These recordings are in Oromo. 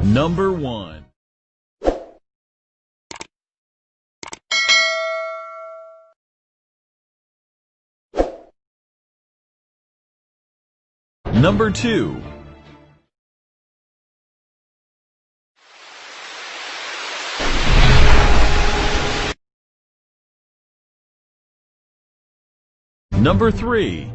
Number 1. Number 2. Number 3.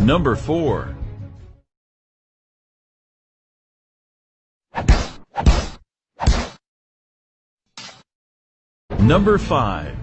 Number 4. Number 5.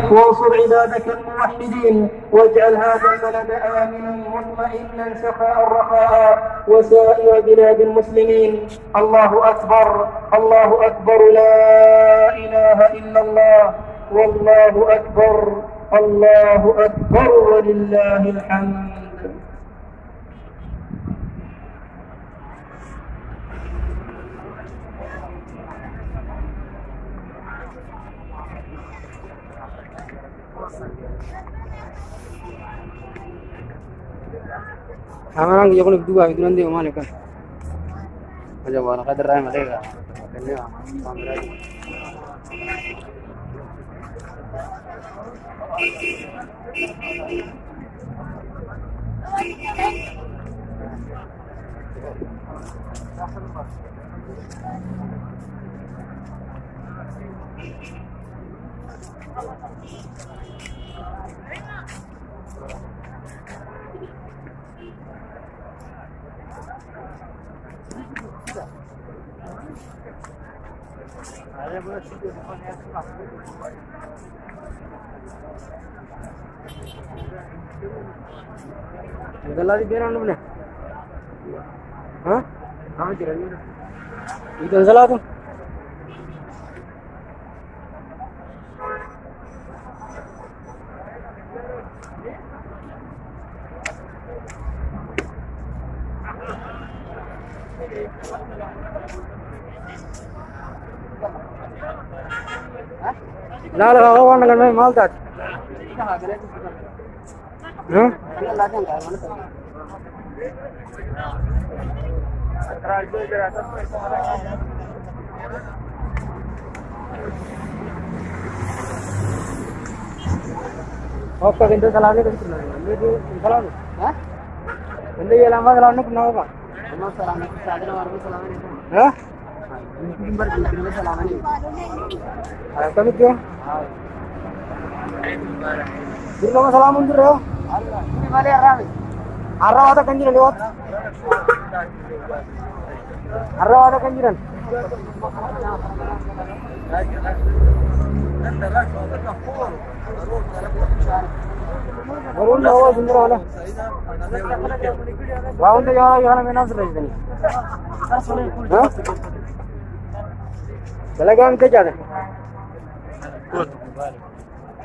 وانصر عبادك الموحدين واجعل هذا البلد آمنا مطمئنا سخاء رخاء وسائر بلاد المسلمين. الله أكبر الله أكبر لا إله إلا الله والله أكبر الله أكبر ولله الحمد. Amarang yokon berdua itu nanti mana kan? Aja warna kader ayam mereka. Makanya pamrih. Udah di mana mana? Hah? Kamu jalan mana? Itu salah tuh. Lala kawan dengan main maltat. Hah? Oke, kita salahnya kan pernah. Ini salahnya. Hah? Ini ya lama salahnya pernah apa? Lama salahnya sadar orang salahnya. Hah? Timbar timbar salahnya. Ada kami tu. Di mana salah mundur ya? Ini mana arah? Arah ada kanjiran lewat. Arah ada kanjiran. Baru lawa sendiri mana? Lawan tu yang mana sudah ini? Hah? Belagang kerja ni?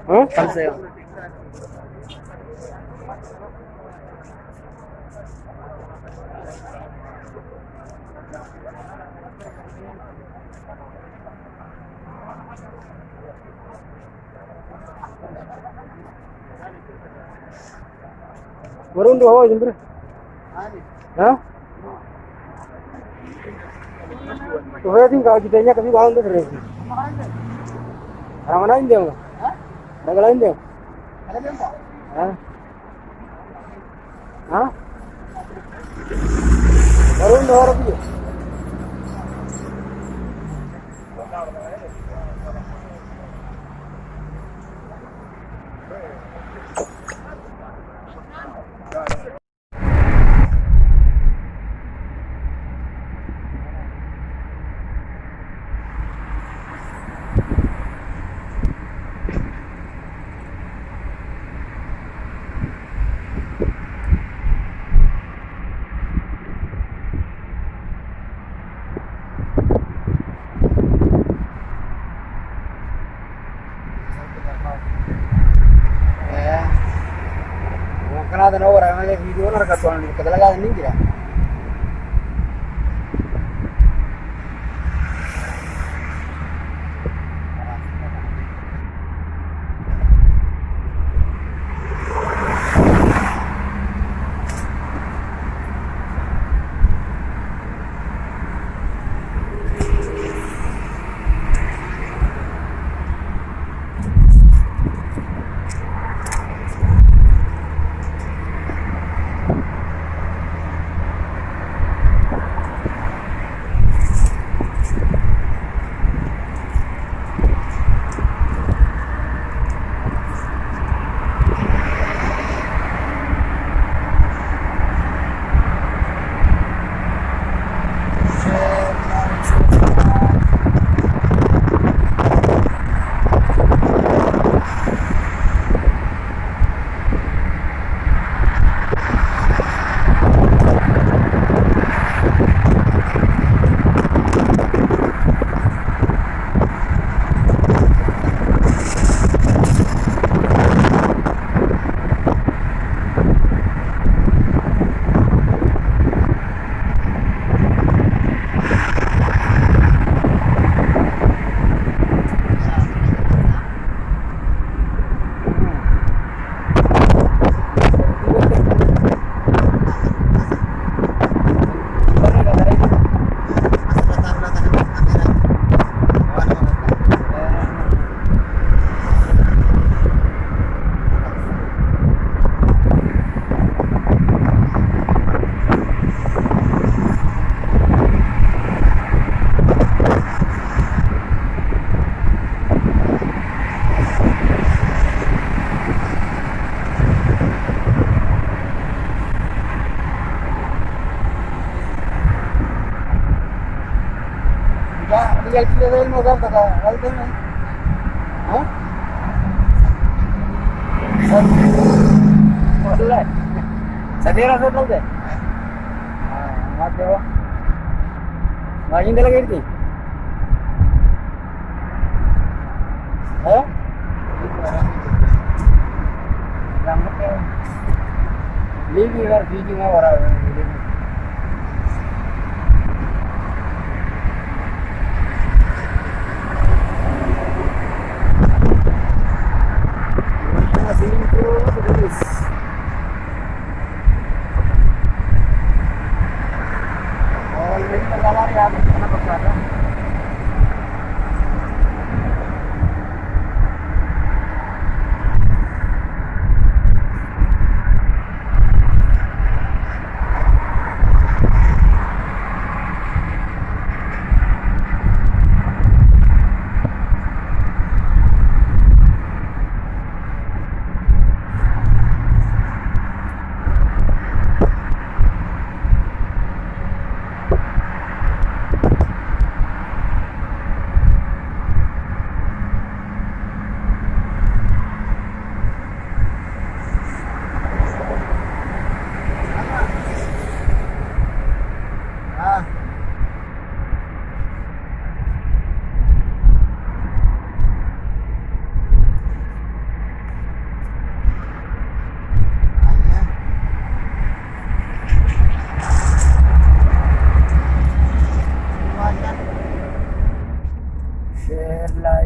Hah? Saya. Baru tu awak sendiri? Hah? Tu saya tinggal kita ni kami bawa tu terus. Orang mana ini dia? Dah lain dia? Hah? Hah? Baru tu orang tu. nada no ora ma video na rakatuan kadalaga ningira y alquiler del motor acá, ¿ah? Sendiri rasa tahu deh. Mat dewa. Lagi lagi ini. Eh? Lambat ya. Livi var, video mau orang.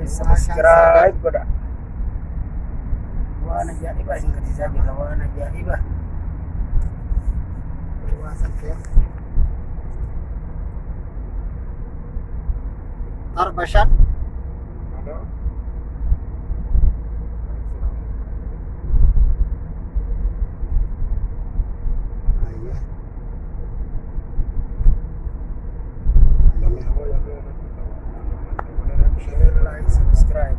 Subscribe ko na. Wala na dyan iba. Hindi kasi sabi ka, wala na dyan iba. Iwasan kayo. Arbashan? Ano? Subscribe.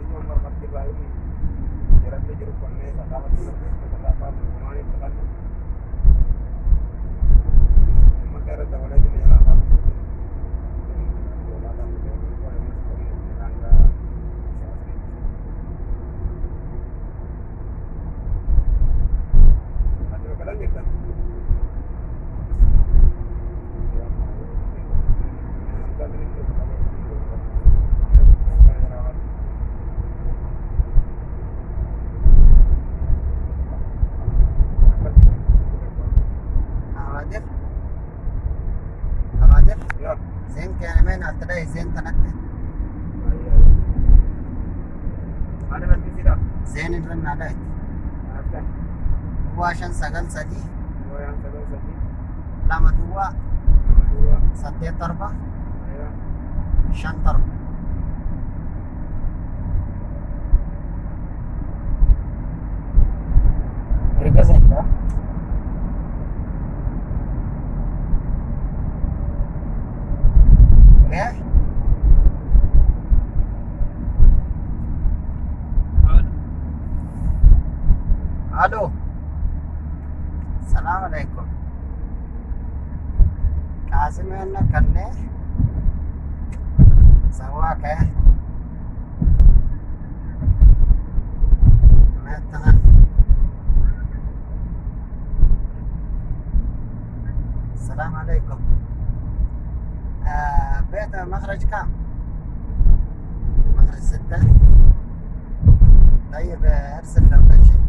Seen irra naadha itti. Duwwaa 593 lama duwwaa 87 5 Mereka senda. Eh? Halo. Assalamualaikum. Kasimena kanne sawa kah? Mata. Assalamualaikum. بيت مخرج كام؟ مخرج 6. طيب ارسل لوكيشن.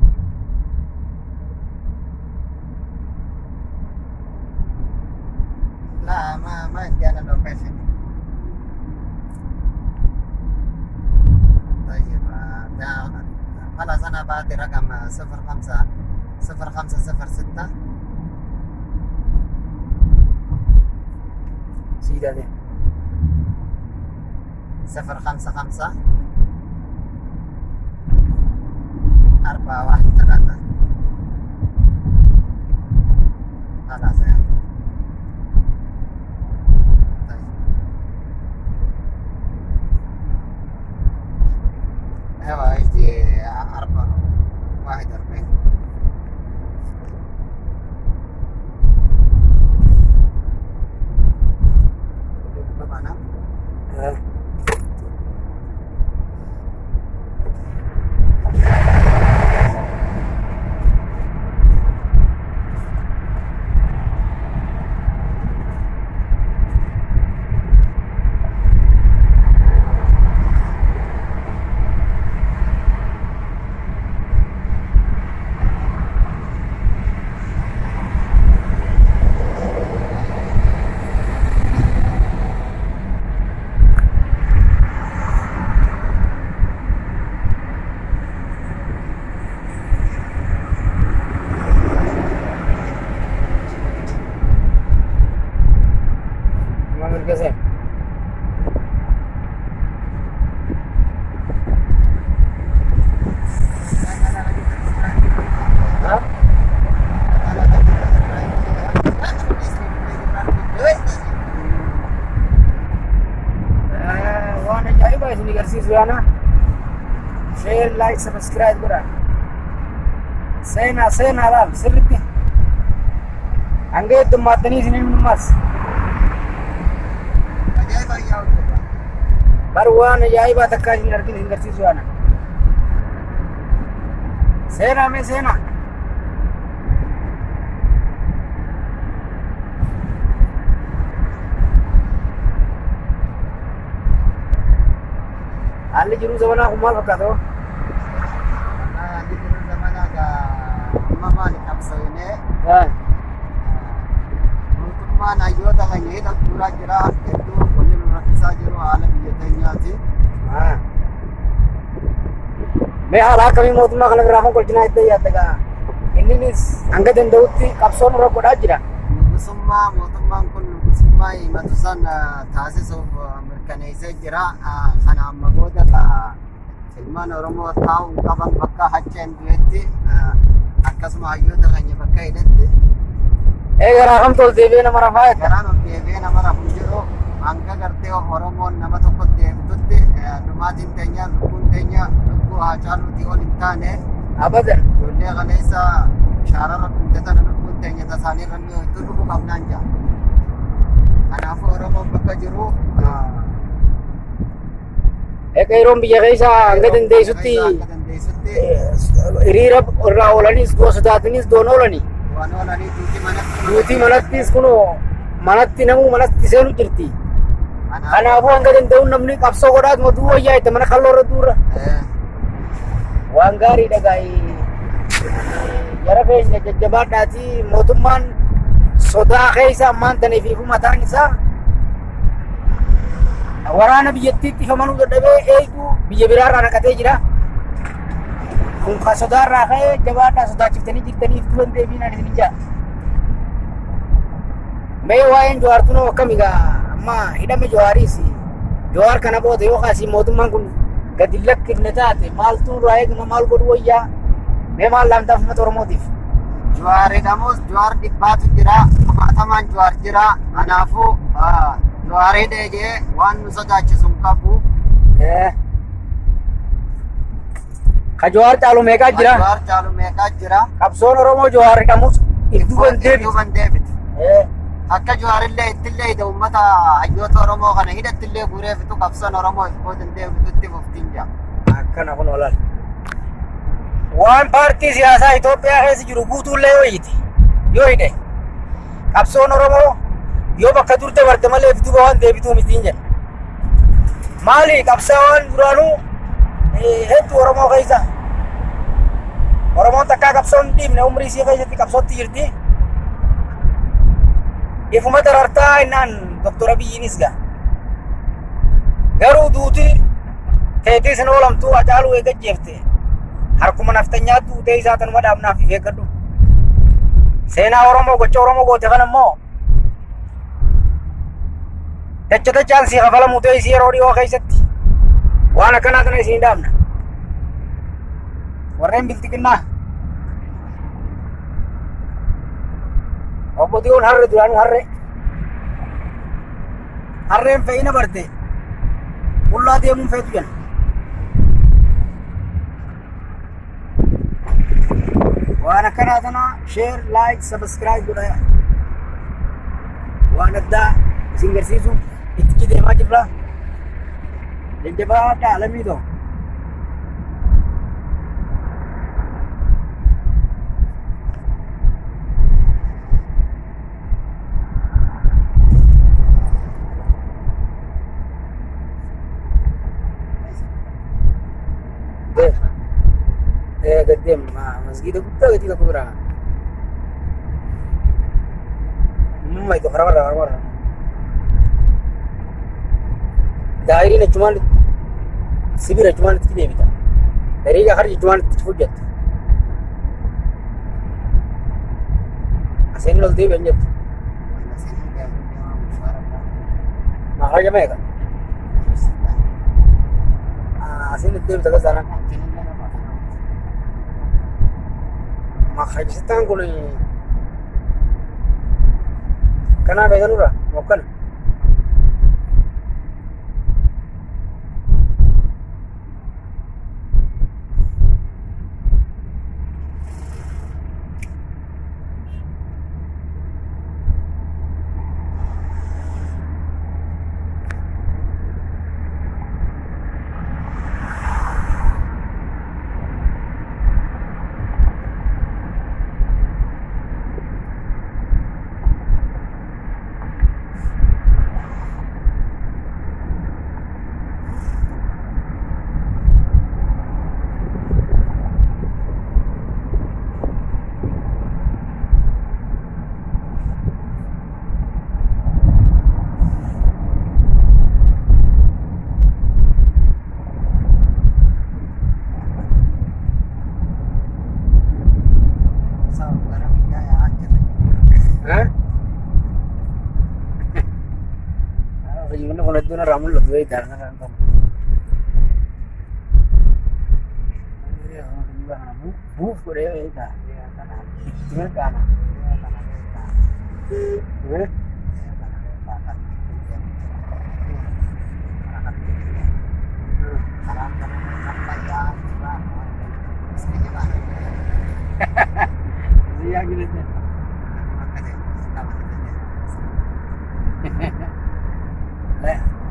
لا ما عندي انا لوكيشن. طيب خلاص انا بعطي رقم 0506 Sida deh. 055 413 خلاص يا طيب ايوه يجي 41 mana? Mereka sih. Wana jaya ba sini garsi suana. Share, like, subscribe kura. Sena lal sirritti. Angge tu matani sini mas. Baruan jaya ba takka sini garsi suana. Sena. Ali juru zamana kumal fakkato. Ali juru zamana ka mama ni kapsaine. Mootummaan hayyoota keenya hidhaa turaa jira. Hedduu waliin rakkisaa jiru haala biyya keenyaati. Mee haala akkamii mootummaa kana biraa fonqolchinaa itti yaadda? Inninis hanga danda'utti qabsoon irra godhaa jira. Mootummaan kun nugusummaa himatu san taasisuuf mirkaneessee jira. Kana amma booda ilmaan Oromoo taa'uu qaban bakka hacheen du'etti akkasuma hayyoota keenya bakka hidhatti. Garaa kam tolteefee nama rafaa jechuudha. Garaan ol deebi'ee nama rafu jiru hanga gartee Oromoon nama tokkotti deemtutti dhumaatiin teenya lubbuun teenya lubbuu haa caaluutii ol hin taane. Abadan. Ijoollee kaleessa shaararra dhumtetana lubbuun teenya tasaanii irra ni ho'itu dhuguu qabnaan jira. Kanaafuu Oromoon bakka jiru yeroon biyya keessa hanga dandeessutti hiriira irraa oolanis gosotaatinis doon oolanii. Duutii manattis kunoo manatti namuu manatti seenu jirti. Kanaafuu hanga danda'uun namni qabsoo godhaatu matuu wayyaa itti mana kalloo irra duura. Waan gaariidha gaa'ii jara keenya jajjabaadhaati mootummaan sodaa keessa ammaan taniif mataan isaa waraana biyyattiitti ifamanuu dadhabee eeguu biyya biraarraa naqatee jira. kun ka sodaarraa ka'ee jabaadhaa sodaachiftanii jirtaniif duban deebiinaan isin ijaa. Mee waa'een Jawaartuu akkam egaa amma hidhame Jawaariis Jawaar kana booda yoo kaasii mootummaan kun gadi lakkifne taate maaltu duraa eegna maal godhu wayyaa mee maal laamtaaf uummata Oromootiif. Jawaar hidhamus Jawaar dhibbaatu jira, kumaatamaan Jawaar jira. Kanaafuu Jawaar hidhee jee waan nu sodaachisu hin qabu. Ka Jawaar caalu meeqaa jira? Jawaar caalu meeqaa jira? Qabsoon Oromoo Jawaar hidhamus idduuban deebiti. Akka Jawaarillee ittillee hidha uummata hayyoota Oromoo kana hidhattillee guuree fitu qabsoon Oromoo boodan deebitutti fuftiin jira. Akkana kun olaal. Waan paartii siyaasaa Itoophiyaa keessa jiru guutuullee yoo hidhe yoo hidhe qabsoon Oromoo yoo bakka turte barte malee duuba waan deebituu mitiin jedha. Maali qabsaawwan duraanuu hedduu Oromoo keessa Oromoon takkaa qabsoon dhiibne umrii isii keessatti qabsootti jirti. Ifuma darartaa innaan Dr. Abiyyiinis garuu duuti teetii isin oolamtuu Hacaaluu eegajjeefte harkuma naftanyaa duutee isaa tanuma dhaabnaaf eeggadhu. Seenaa Oromoo gocha Oromoo goote kana immoo dachaan sii kafalamuu ta'e isii yeroo dhiyoo keessatti waan akkanaa kana isiin dhaabna. Warreen biltiqinnaa obbo Diyoon harre duraanuu harreen fe'ina barte qullaa deemuun feetu jenna. Waan akkanaa tana share, like, subscribe godhaa. Waan addaa isin garsiisu itti deemaa jirra. Jajjabaadhaa alamii ta'u. Gaddeem masgiida guddaa gatii tokko biraa. Itu warra. Daa'iriin achumaan sibira achumaan itti deebita. Dariigaa harri achumaan itti hojjetta. Aseen ol deebi'an jettu. Maharaja meeqa? Aseen itti deebita gazaaraan. Makarajisitaan kun kanaa beekanurra mokkana. Una Ramón lo tuve y tal, por ahí está. Tiene cara. ¿Ves? Sí, aquí le tengo.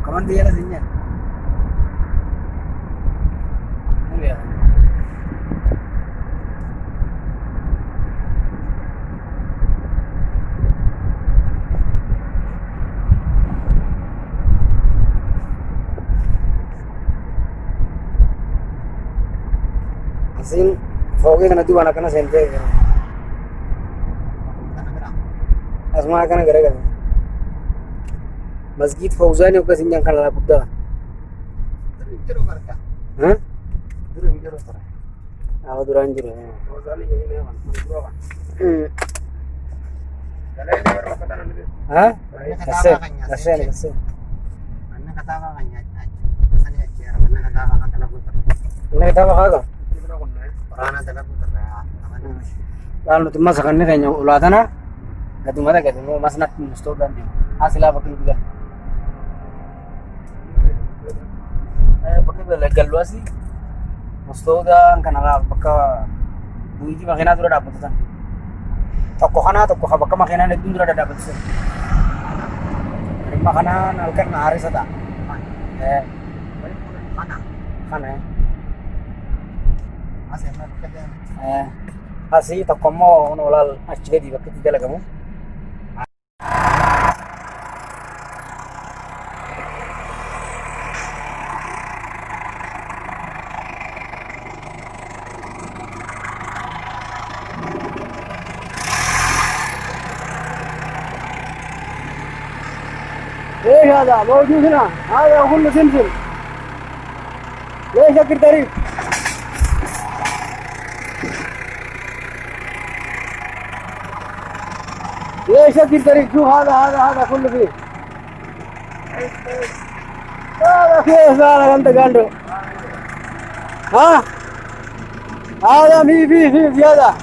¿Cómo te llama la señal? Muy bien. Así, fogué que no tuvo nada que no se entere. Asma kana gara gara. Masjid Fauzani uga sinjang kana buddha. Durung jero marka. Hah? Durung jero tara. Aku durang jiru. Hah? Kasih. Mana kata apa kan ya? Kesannya aja. Mana kata apa kata lagu ter. Ini kita apa kagak? Orang ada lagu ter. Lalu tuh masakan ini kayaknya ulatan ah. Gak mana gitu, mau mas nak musto dan hasil apa kali juga. Pakai legal luas sih. Musto dan karena pakai buiji makina tuh udah dapat tuh. Toko baka makanan itu udah dapat sih. Makanan alkan hari sata. Mana? Masih nak kerja. Asih toko mau nolal asli di waktu tidak kamu. ليش هذا موجود هنا هذا كله سمسم ليش اكل طريق ليش اكل طريق شوف هذا كله فيه هذا كيف هذا انت قاله ها هذا في هذا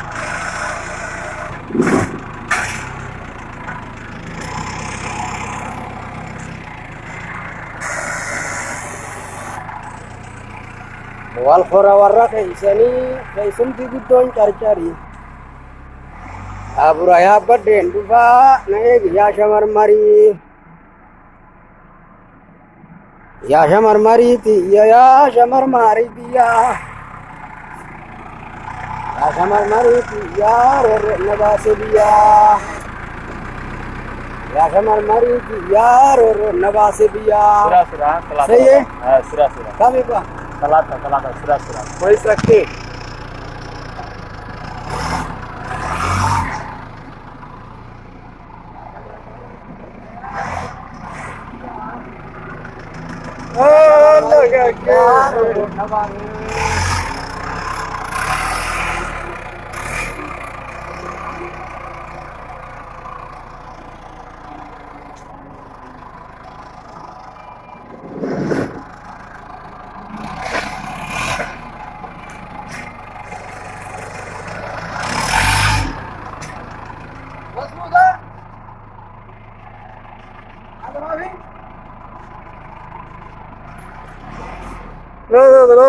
wal khora warra kaisani kaisum ti gudon cari aburaya baden duba naik ya shamar mari ti ya shamar mari dia ya shamar mari ti ya re nabase dia ya shamar mari ti ya re nabase dia surah सही है surah kami pa talata surah कोई सकते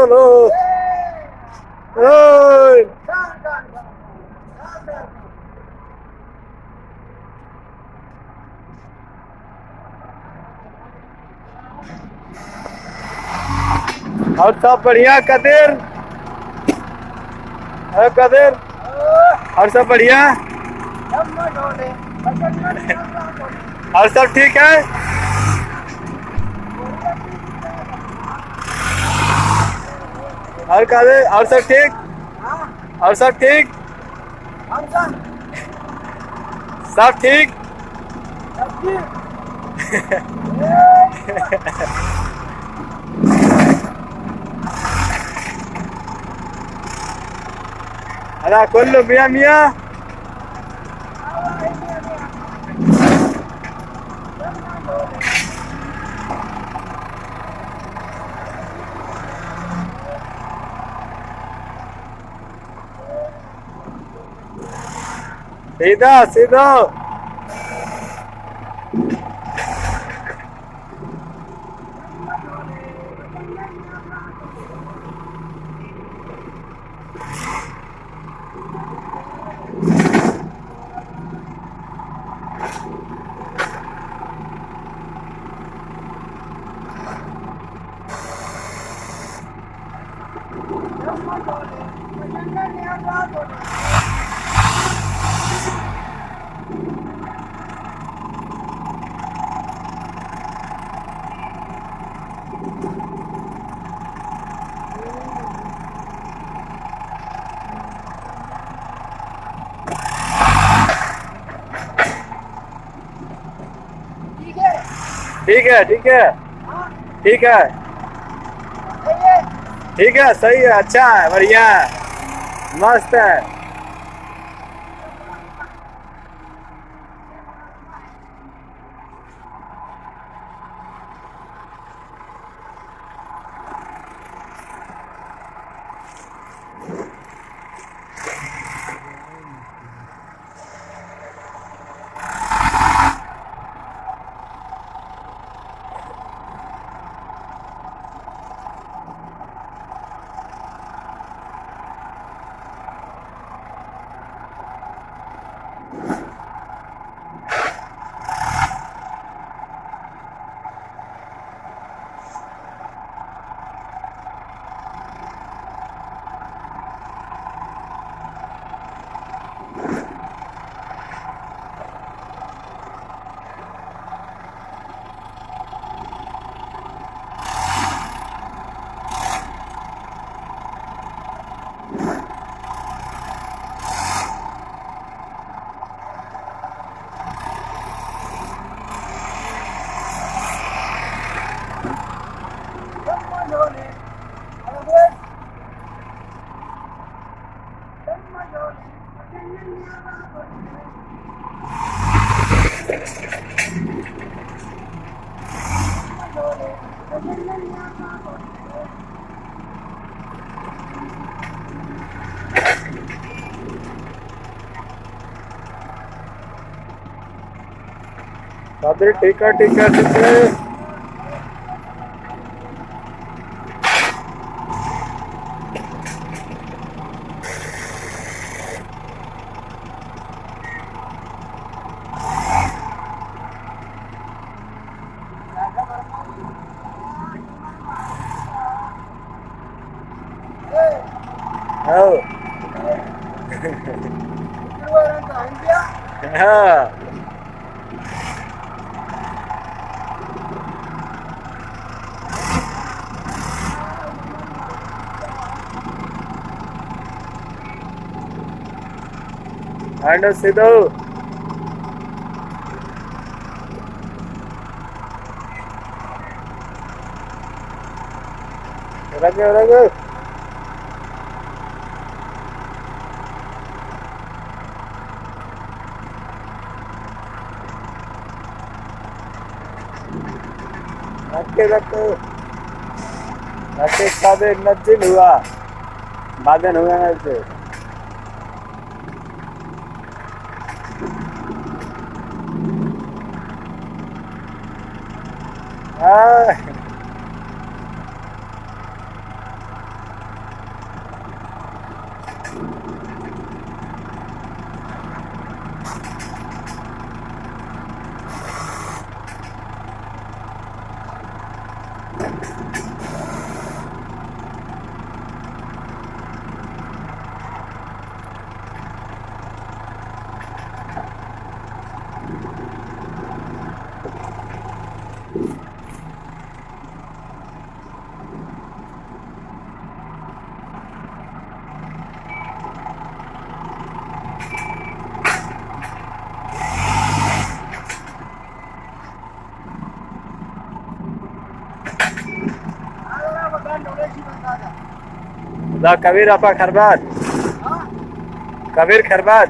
No. Hey. और सब बढ़िया कदीर और सब बढ़िया और सब ठीक है और कदीर और सब ठीक सब ठीक أنا كله مية सीधा ठीक है सही है अच्छा है बढ़िया है मस्त है। दादरी टीका टीका टीका हाँ Ando situ. Raga. Rake sabe najil हुआ, बादन हुआ ना से. दा कबीर आपा खरबात कबीर खरबात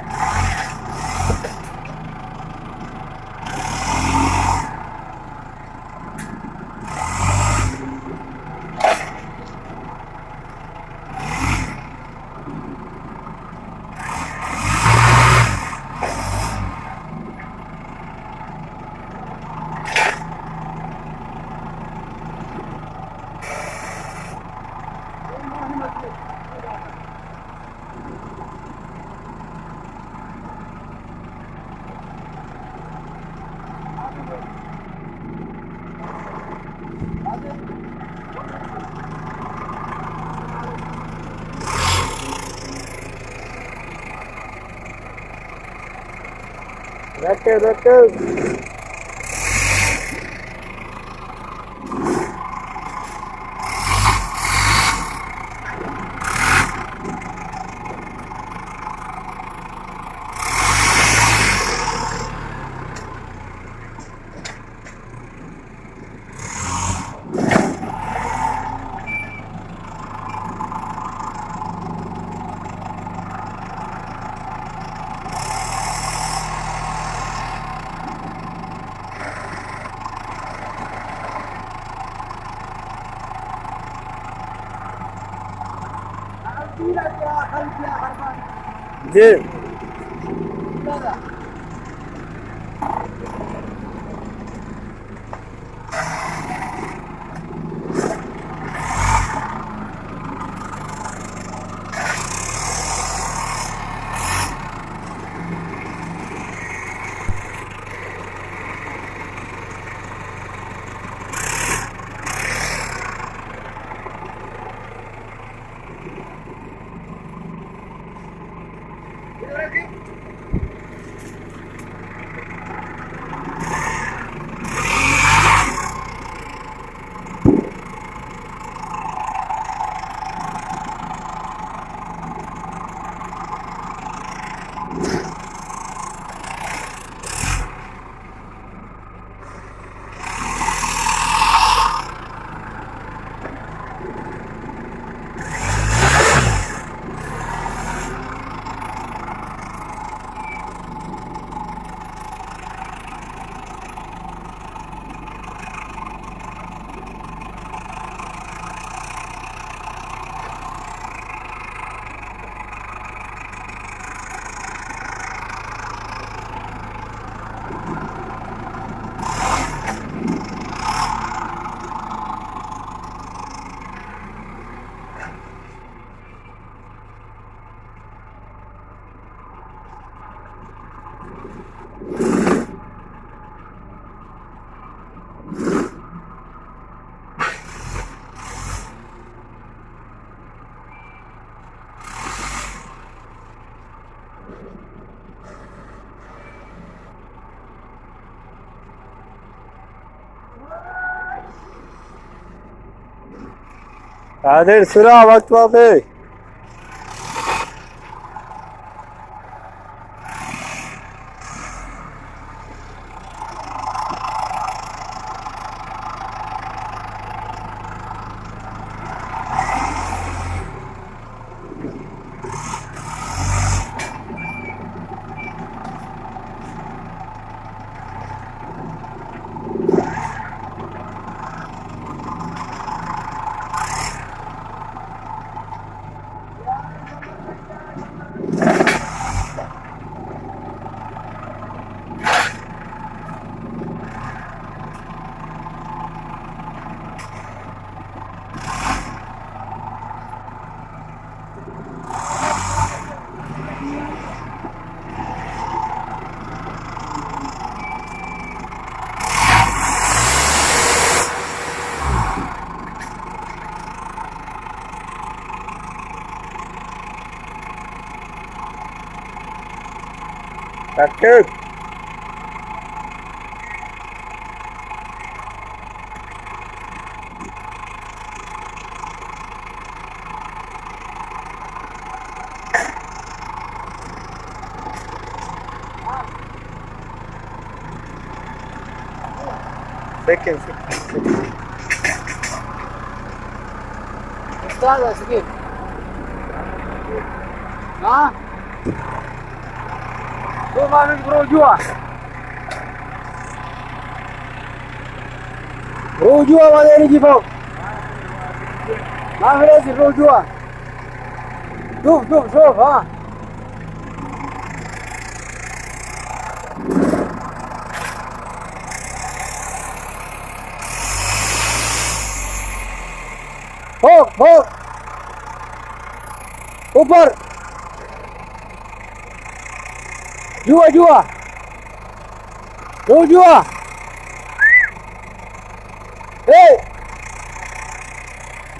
रखे जी قادر سرعة وقت واقعي ركب سكن استاذ سكين ها شوف ما رجوع رجوع ولا يجي فوق ما في لازم رجوع شوف ها فوق ऊपर जुआ ए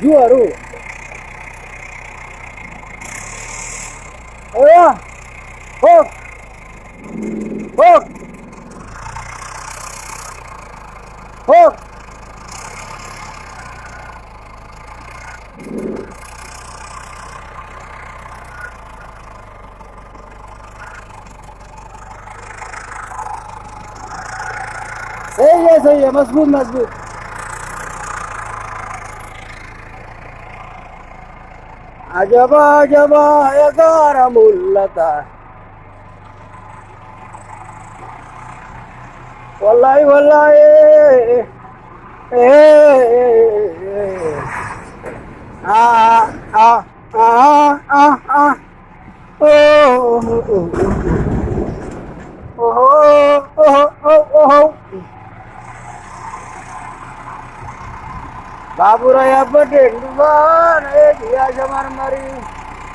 जुआ रो ओया होक सही है मजबूत अजबा है गारा मुल्लता वल्लाही Babura ya bade duan dia jamar mari.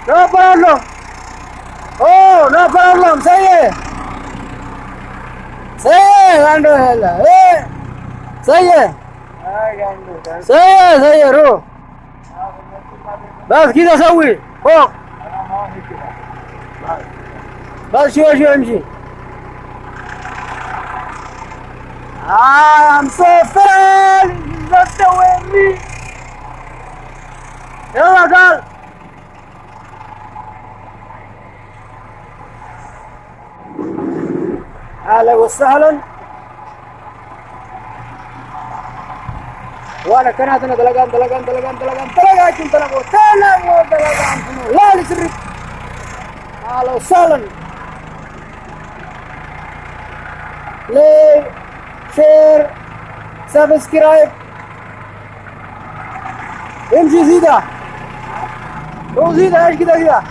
No problem. Oh, no problem. Saya gando hela. Saya. Saya ro. بس كده سوي فوق بس شوي امشي مسافر تسويني يلا قال اهلا وسهلا وانا كانت انا دلقان كنت انا دلقان لا لسرك اهلا وسهلا ليه شير سبسكرايب امشي زيدا روح زيدا ايش كده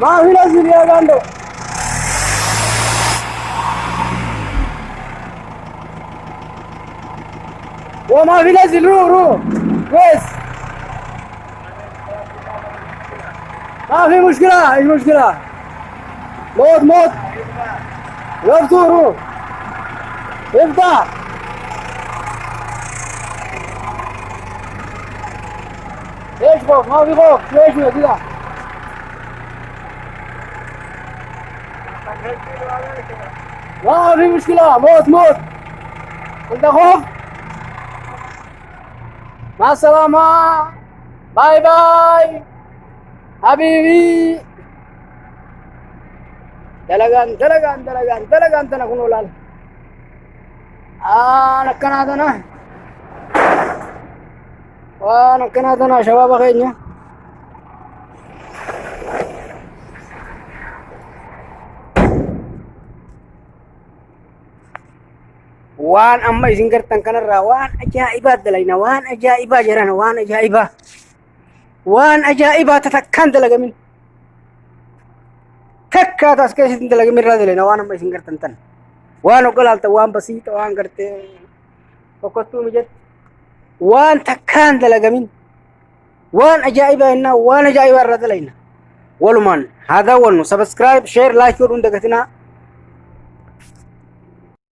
ما في نزل يا غاندو وما في نزل روح كويس ما في مشكلة ايش مشكلة موت وقتو روح افتح ايش خوف ما في خوف ايش كده ما في مشكلة موت انت خوف مع السلامة باي حبيبي دلقان تنكون ولال نكناتنا شباب خيرنا وان أما يزنقر تنكن الروان أجائبات دلينا وان أجائبات جرانا وان أجائبات تتكن دلقا من تكا تسكيش دلقا من رادلينا وان أما يزنقر تنتن وان أقلالتا وان بسيطة وان قرتي وقتو مجد وان تكان دلقا من وان أجائبات إنا وان أجائبات رادلينا ولمان هذا ونو سبسكرايب شير لايك يورون دقتنا